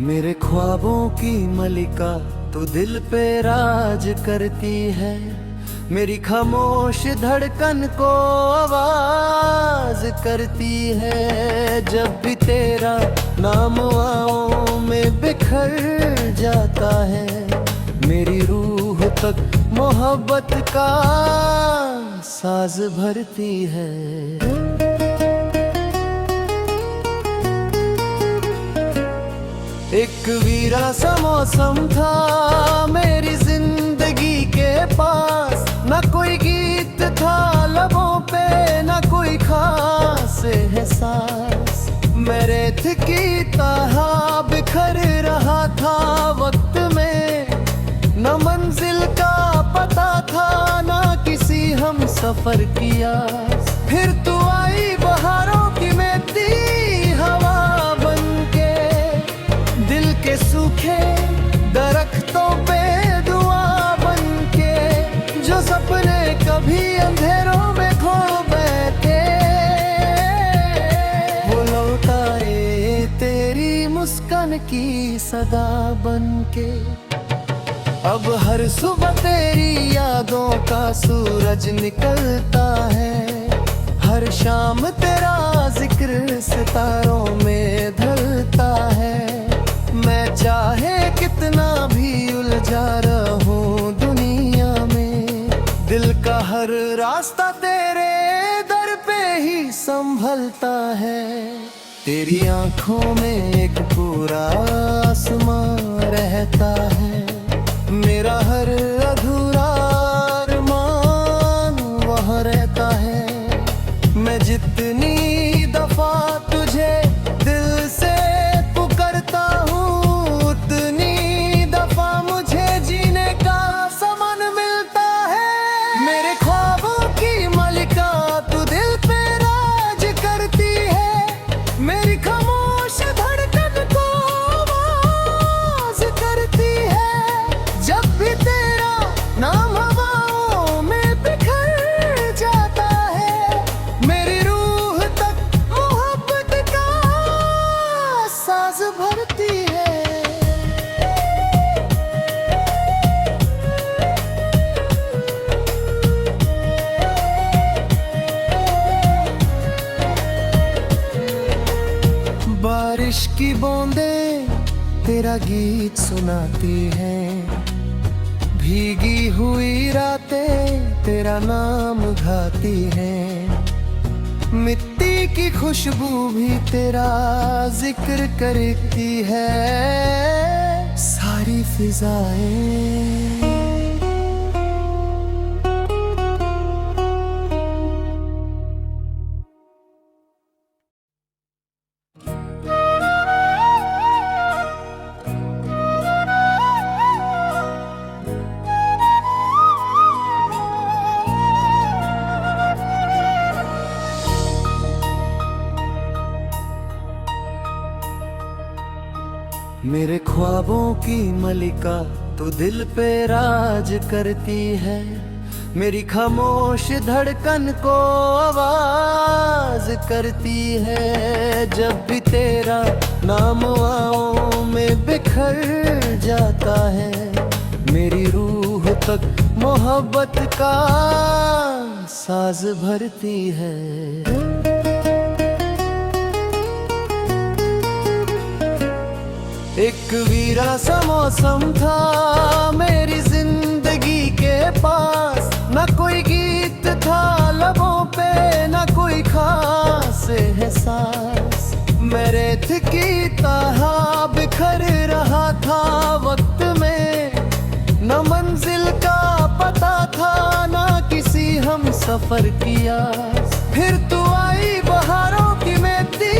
मेरे ख्वाबों की मलिका तो दिल पे राज करती है। मेरी खामोश धड़कन को आवाज करती है। जब भी तेरा नाम आँखों में बिखर जाता है, मेरी रूह तक मोहब्बत का साज भरती है। एक वीरा सा मौसम था मेरी जिंदगी के पास, न कोई गीत था लबों पे, न कोई खास एहसास। मैं रेत की तरह बिखर रहा था वक्त में, न मंजिल का पता था, न किसी हम सफर की आस। फिर तू आई बहारों की महती हवा बनके, दिल के सूखे दरख्तों पे दुआ बनके, जो सपने कभी अंधेरों में खो बैठे, वो लौटाए तेरी मुस्कान की सदा बनके। अब हर सुबह तेरी यादों का सूरज निकलता है, हर शाम तेरा जिक्र सितारों में ढलता है। मैं चाहे कितना भी उलझा रहूं दुनिया में, दिल का हर रास्ता तेरे दर पे ही संभलता है। तेरी आंखों में एक पूरा आसमां रहता है, मेरा हर अधूरा अरमान वहाँ रहता है। मैं जितनी दफा तुझे दिल से पुकारता हूँ, उतनी दफा मुझे जीने का सामान मिलता है। मेरे ख्वाबों की मलिका तू दिल पे राज करती है, मेरी खामोश धड़कन को आवाज करती है। जब भी तेरा नाम हवाओं में बिखर जाता है, मेरी रूह तक मोहब्बत का साज भरती है। बारिश की बूंदें तेरा गीत सुनाती हैं, भीगी हुई रातें तेरा नाम गाती हैं। मिट्टी की खुशबू भी तेरा जिक्र करती है, सारी फिजाएं। मेरे ख्वाबों की मलिका तो दिल पे राज करती है, मेरी खामोश धड़कन को आवाज करती है। जब भी तेरा नाम आँखों में बिखर जाता है, मेरी रूह तक मोहब्बत का साज भरती है। एक वीरा सा मौसम था मेरी जिंदगी के पास, न कोई गीत था लबों पे, न कोई खास एहसास। मैं रेत की तरह बिखर रहा था वक्त में, न मंजिल का पता था, न किसी हम सफर की आस। फिर तू आई बहारों की महती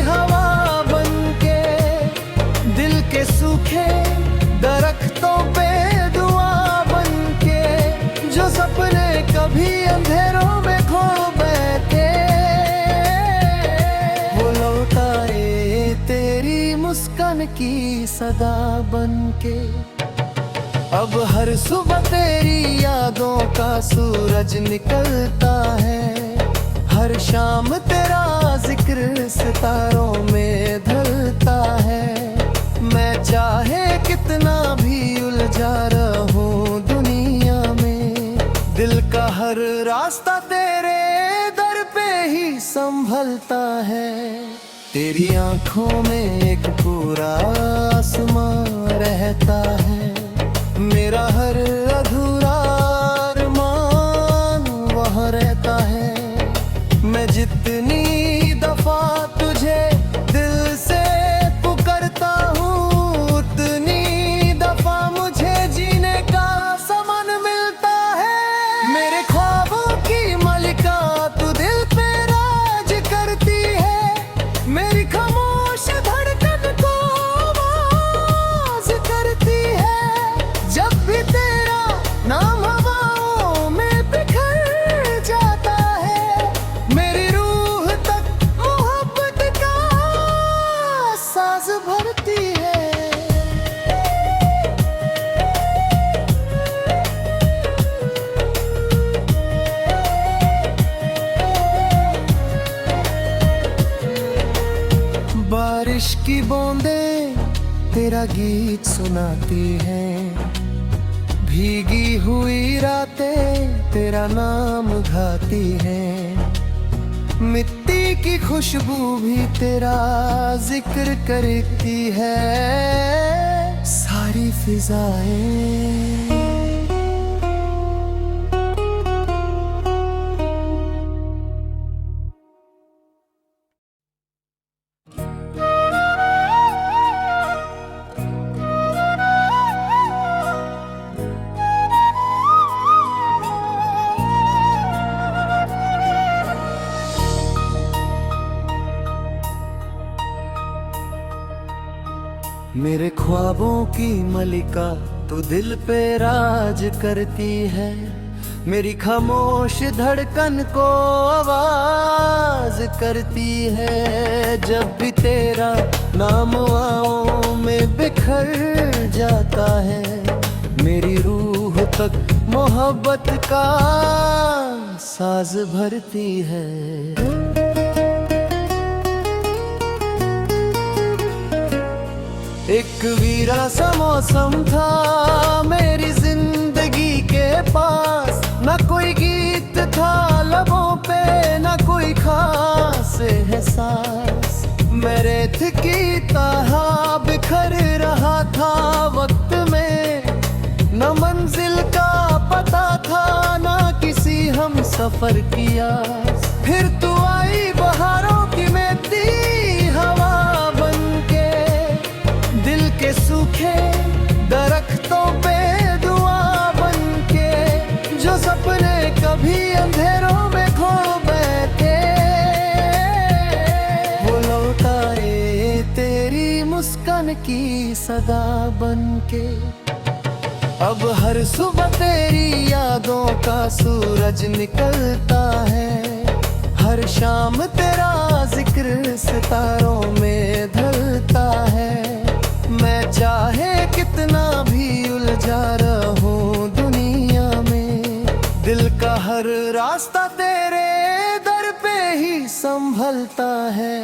हवा बनके, दिल के सूखे दरख्तों पे दुआ बनके, जो सपने कभी अंधेरों में खो बैठे, वो लौटाए तेरी मुस्कान की सदा बनके। अब हर सुबह तेरी यादों का सूरज निकलता है, हर शाम तेरा जिक्र सितारों में ढलता है। संभलता है। तेरी आंखों में एक पूरा आसमां रहता है। मेरा हर अधूरा अरमान वहाँ रहता है। मैं जितनी दफा तुझे दिल से पुकारता हूँ, उतनी दफा मुझे जीने का समन मिलता है। मेरे ख्वाबों की मलिका तू दिल पे राज करती है। मेरी खामोश धड़कन को आवाज करती है। जब भी तेरा नाम हवाओं में बिखर जाता है, मेरी रूह तक मोहब्बत का साज भरती है। बारिश की बूंदें तेरा गीत सुनाती हैं। भीगी हुई रातें तेरा नाम गाती हैं। मिट्टी की खुशबू भी तेरा जिक्र करती है। सारी फिजाएं मेरे ख्वाबों की मलिका तो दिल पे राज करती है। मेरी खामोश धड़कन को आवाज करती है। जब भी तेरा नाम आँखों में बिखर जाता है, मेरी रूह तक मोहब्बत का साज भरती है। एक वीरा सा मौसम था मेरी जिंदगी के पास। न कोई गीत था लबों पे, न कोई खास एहसास। मैं रेत की तरह बिखर रहा था वक्त में। न मंजिल का पता था, न किसी हम सफर किया। फिर तू आई बहारों की महती हवा बनके, दिल के सूखे दरख्तों पे दुआ बनके। जो सपने कभी अंधेरों में खो बैठे, वो लौटाए तेरी मुस्कान की सदा बनके। अब हर सुबह तेरी यादों का सूरज निकलता है। हर शाम तेरा जिक्र सितारों में ढलता है। मैं चाहे कितना भी उलझा रहूं दुनिया में, दिल का हर रास्ता तेरे दर पे ही संभलता है।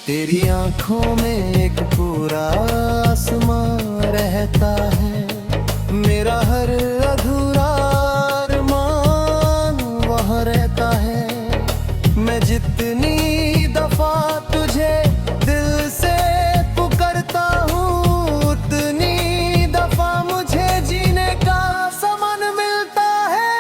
तेरी आंखों में एक पूरा आसमां रहता है। मेरा हर अधूरा अरमान वहाँ रहता है। मैं जितनी दफा तुझे दिल से पुकारता हूँ, उतनी दफा मुझे जीने का समन मिलता है।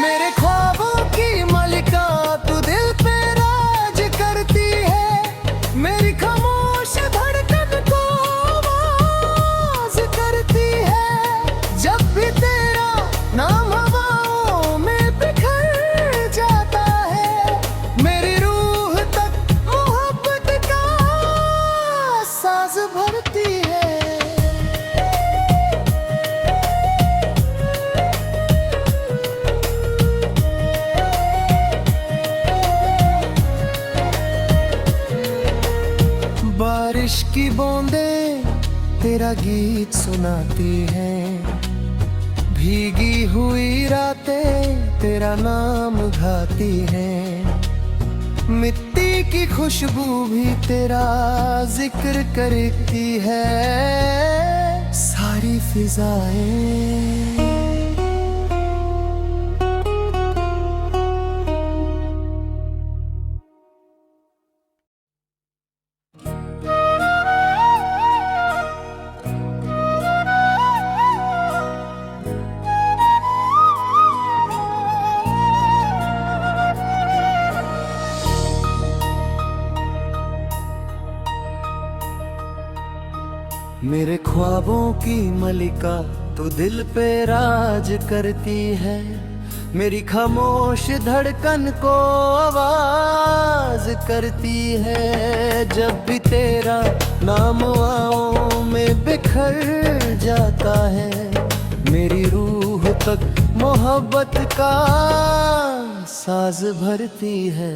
मेरे ख्वाबों की मलिका तू दिल पे राज करती है। मेरी खामोश धड़कन को आवाज करती है। जब भी तेरा नाम हवाओं में बिखर जाता है, मेरी रूह तक मोहब्बत का साज भरती है। बारिश की बूंदें तेरा गीत सुनाती हैं। भीगी हुई रातें तेरा नाम गाती हैं। मिट्टी की खुशबू भी तेरा जिक्र करती है। सारी फिजाएं मेरे ख्वाबों की मलिका तू दिल पे राज करती है, मेरी खामोश धड़कन को आवाज करती है। जब भी तेरा नाम आँखों में बिखर जाता है, मेरी रूह तक मोहब्बत का साज भरती है।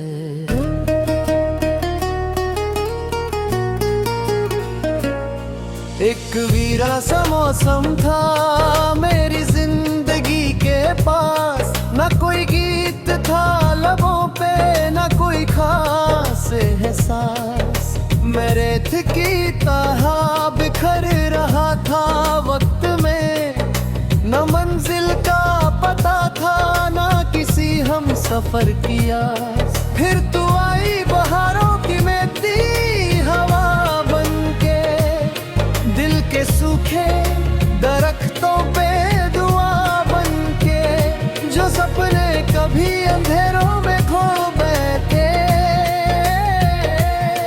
एक वीरा सा मौसम था मेरी जिंदगी के पास, न कोई गीत था लबों पे, न कोई खास एहसास। मैं रेत की तरह बिखर रहा था वक्त में, न मंजिल का पता था न किसी हम सफर की आस। फिर तू आई बहारों की महती हवा बनके, दिल के सूखे दरख्तों पे दुआ बनके, जो सपने कभी अंधेरों में खो बैठे,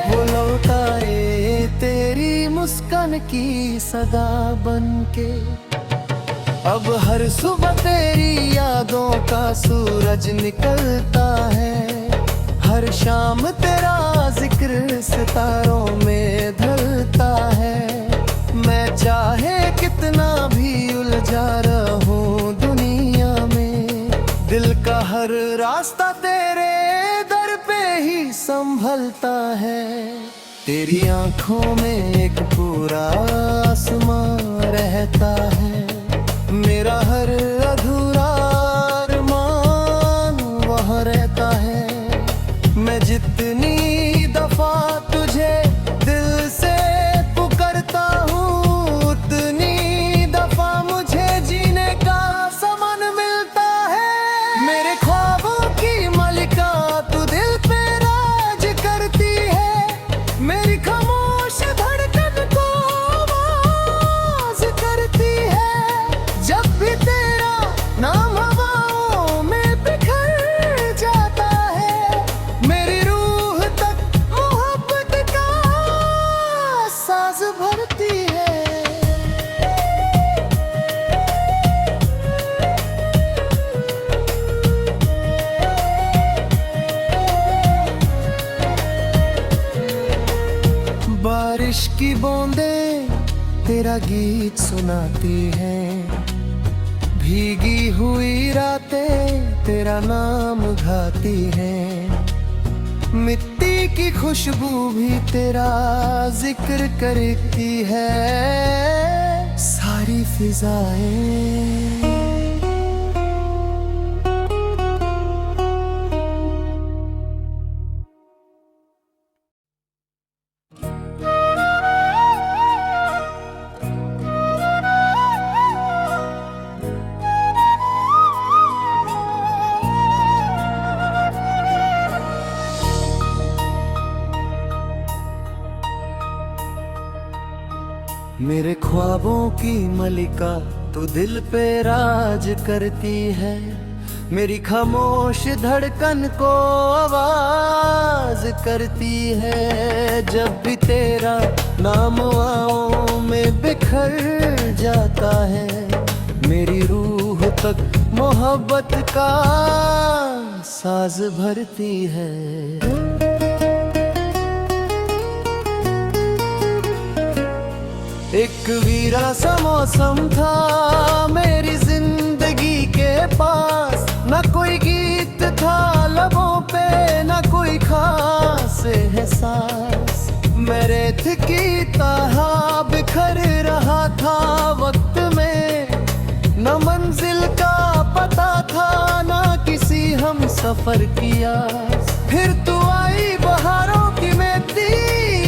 वो लौटाए तेरी मुस्कान की सदा बनके। अब हर सुबह तेरी यादों का सूरज निकलता है, हर शाम तेरा जिक्र सितारों में ढलता है। मैं चाहे कितना भी उलझा रहूं दुनिया में, दिल का हर रास्ता तेरे दर पे ही संभलता है। तेरी आंखों में एक पूरा आसमां रहता है, मेरा हर अधूरा अरमान वहाँ रहता है। मैं जितनी दफा तुझे दिल से पुकारता हूँ, उतनी दफा मुझे जीने का समान मिलता है। मेरे ख्वाबों की मलिका तू दिल पे राज करती है, मेरी खामोश धड़कन को आवाज करती है। जब भी तेरा नाम हवाओं में बिखर जाता है, मेरी रूह तक मोहब्बत का साज भरती है। बारिश की बूंदें तेरा गीत सुनाती हैं, भीगी हुई रातें तेरा नाम गाती हैं। मिट्टी की खुशबू भी तेरा जिक्र करती है, सारी फिजाएं। मेरे ख्वाबों की मलिका तू दिल पे राज करती है, मेरी खामोश धड़कन को आवाज करती है। जब भी तेरा नाम आँखों में बिखर जाता है, मेरी रूह तक मोहब्बत का साज भरती है। एक वीरा सा मौसम था मेरी जिंदगी के पास, न कोई गीत था लबों पे, न कोई खास एहसास। मैं रेत की तरह बिखर रहा था वक्त में, न मंजिल का पता था न किसी हम सफर की आस। फिर तू आई बहारों की महती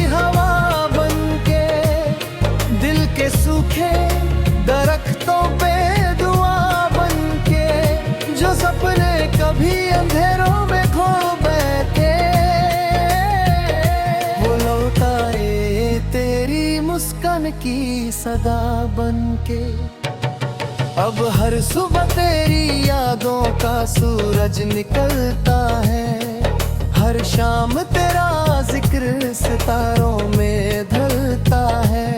हवा बनके, दिल के सूखे दरख्तों पे दुआ बनके, जो सपने कभी अंधेरों में खो बैठे, वो लौटाए तेरी मुस्कान की सदा बनके। अब हर सुबह तेरी यादों का सूरज निकलता है, हर शाम तेरा जिक्र सितारों में ढलता है।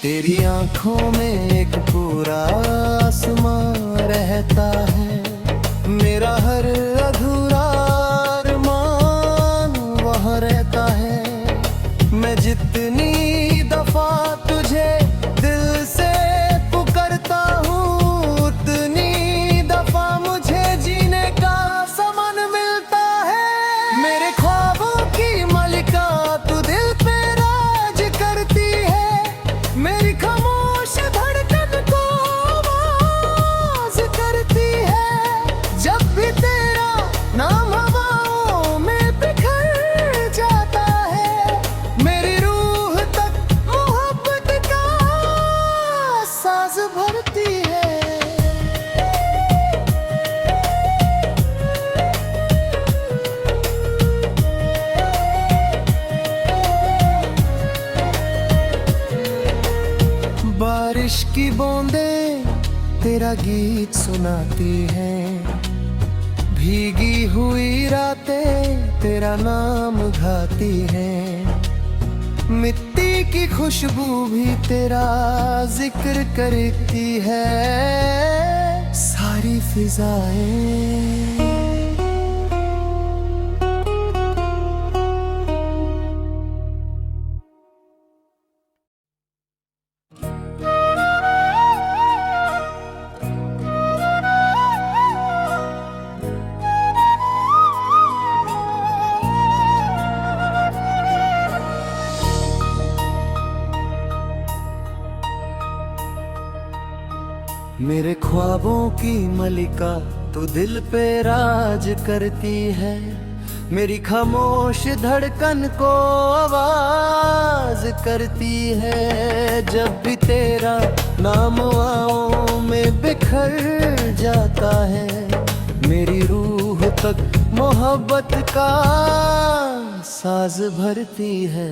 तेरी आंखों में एक पूरा आसमां रहता है। मेरा हर अधूरा अरमान वहाँ रहता है। मैं जितनी दफा तुझे दिल से पुकारता हूँ, उतनी दफा मुझे जीने का समान मिलता है। मेरे ख्वाबों की मलिका तू दिल पे राज करती है। मेरी खामोश धड़कन को आवाज करती है। जब भी तेरा नाम हवाओं में बिखर जाता है, मेरी रूह तक मोहब्बत का साज भरती है। बारिश की बूंदें तेरा गीत सुनाती हैं, भीगी हुई रातें तेरा नाम गाती हैं। मिट्टी की खुशबू भी तेरा जिक्र करती है। सारी फिजाएं मेरे ख्वाबों की मलिका तू दिल पे राज करती है। मेरी खामोश धड़कन को आवाज करती है। जब भी तेरा नाम आँखों में बिखर जाता है, मेरी रूह तक मोहब्बत का साज भरती है।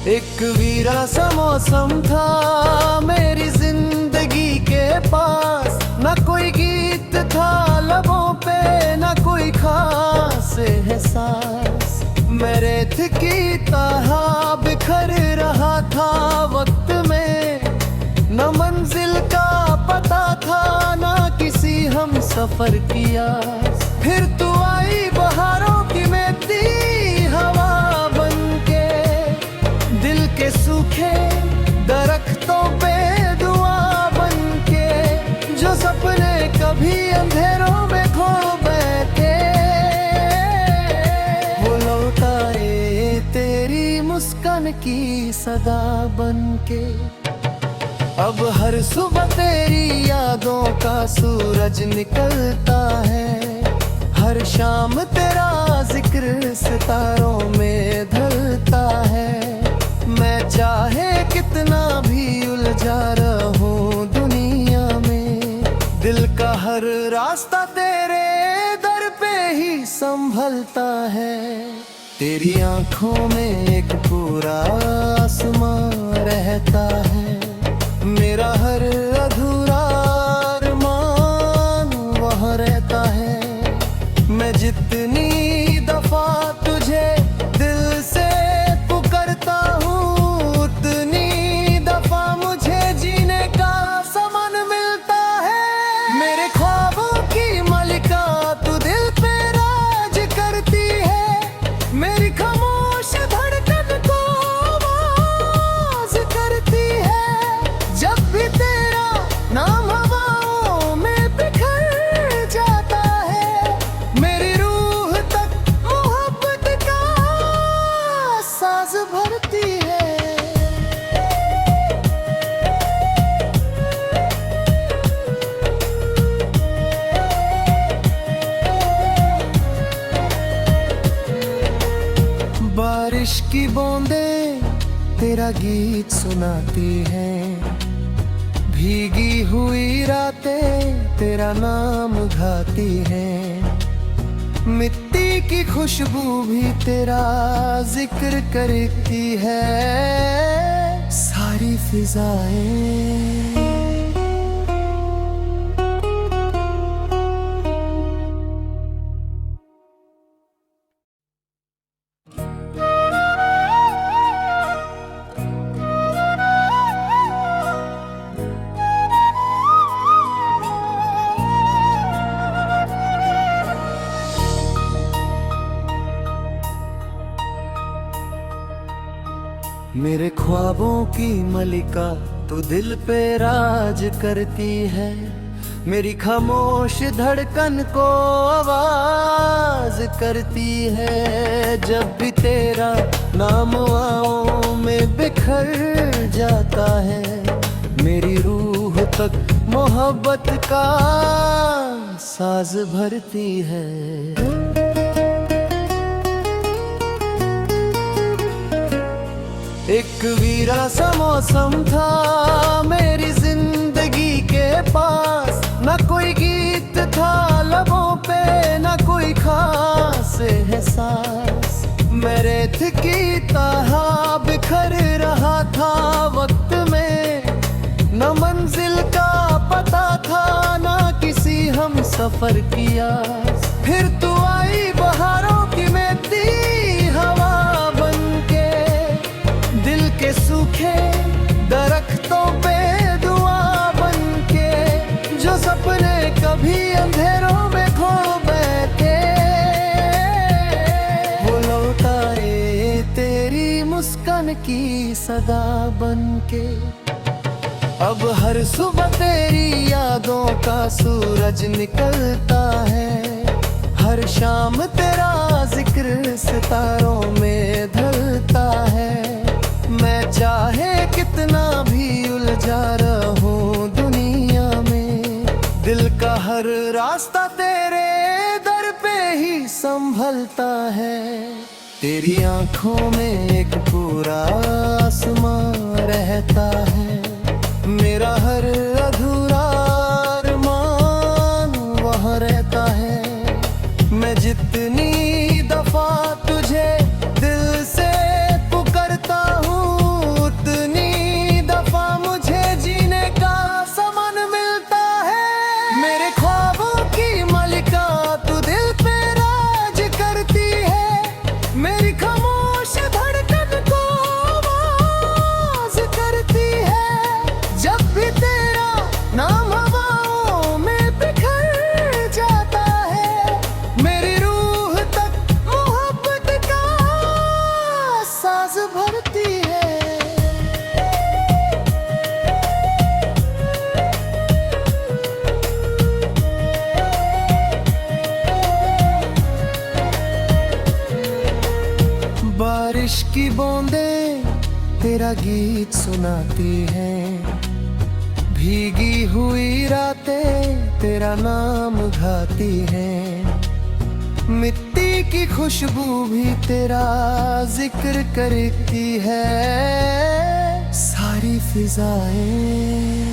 एक वीरा सा मौसम था मेरी जिंदगी के पास। न कोई गीत था लबों पे, न कोई खास एहसास। मैं रेत की तरह बिखर रहा था वक्त में। न मंजिल का पता था, न किसी हम सफर किया। फिर तू आई बहारों की महती हवा बनके, दिल के सूखे दरख्तों पे दुआ बनके। जो सपने कभी अंधेरों में खो बैठे, वो लौट आए तेरी मुस्कान की सदा बनके। अब हर सुबह तेरी यादों का सूरज निकलता है। हर शाम तेरा जिक्र सितारों में ढलता है। मैं चाहे कितना भी उलझा रहूं दुनिया में, दिल का हर रास्ता तेरे दर पे ही संभलता है। तेरी आंखों में एक पूरा आसमां रहता है। मेरा हर अधूरा अरमान वहाँ रहता है। मैं जितनी दफा तुझे दिल से पुकारता हूँ, उतनी दफा मुझे जीने का समान मिलता है। मेरे ख्वाबों की मलिका तू दिल पे राज करती है। मेरी खामोश धड़कन को आवाज करती है। जब भी तेरा नाम हवाओं में बिखर जाता है, मेरी रूह तक मोहब्बत का साज भरती है। बारिश की बूंदें तेरा गीत सुनाती हैं, भीगी हुई रातें तेरा नाम गाती हैं। मिट्टी की खुशबू भी तेरा जिक्र करती है। सारी फिजाएं मेरे ख्वाबों की मलिका तू दिल पे राज करती है, मेरी खामोश धड़कन को आवाज करती है। जब भी तेरा नाम आँखों में बिखर जाता है, मेरी रूह तक मोहब्बत का साज भरती है। एक वीरा सा मौसम था मेरी जिंदगी के पास, न कोई गीत था लबों पे, न कोई खास एहसास। मैं रेत की तरह बिखर रहा था वक्त में, न मंजिल का पता था न किसी हम सफर की आस। फिर तू आई बहारों की महती हवा बनके, दिल के सूखे दरख्तों पे दुआ बनके, जो सपने कभी अंधेरों में खो बैठे, वो लौट आए तेरी मुस्कान की सदा बनके। अब हर सुबह तेरी यादों का सूरज निकलता है, हर शाम तेरा जिक्र सितारों में ढलता है। मैं चाहे कितना भी उलझा रहूं दुनिया में, दिल का हर रास्ता तेरे दर पे ही संभलता है। तेरी आंखों में एक पूरा आसमां रहता है, मेरा हर अधूरा अरमान वहाँ रहता है। मैं जितनी दफा तुझे दिल से पुकारता हूँ, उतनी दफा मुझे जीने का सामान मिलता है। मेरे ख्वाबों की मलिका तू दिल पे राज करती है, मेरी खामोश धड़कन को आवाज करती है। जब भी तेरा नाम हवाओं में बिखर जाता है, मेरी रूह तक मोहब्बत का साज भरती है। बारिश की बूंदें तेरा गीत सुनाती हैं, भीगी हुई रातें तेरा नाम गाती हैं। मिट्टी की खुशबू भी तेरा जिक्र करती है, सारी फिजाएं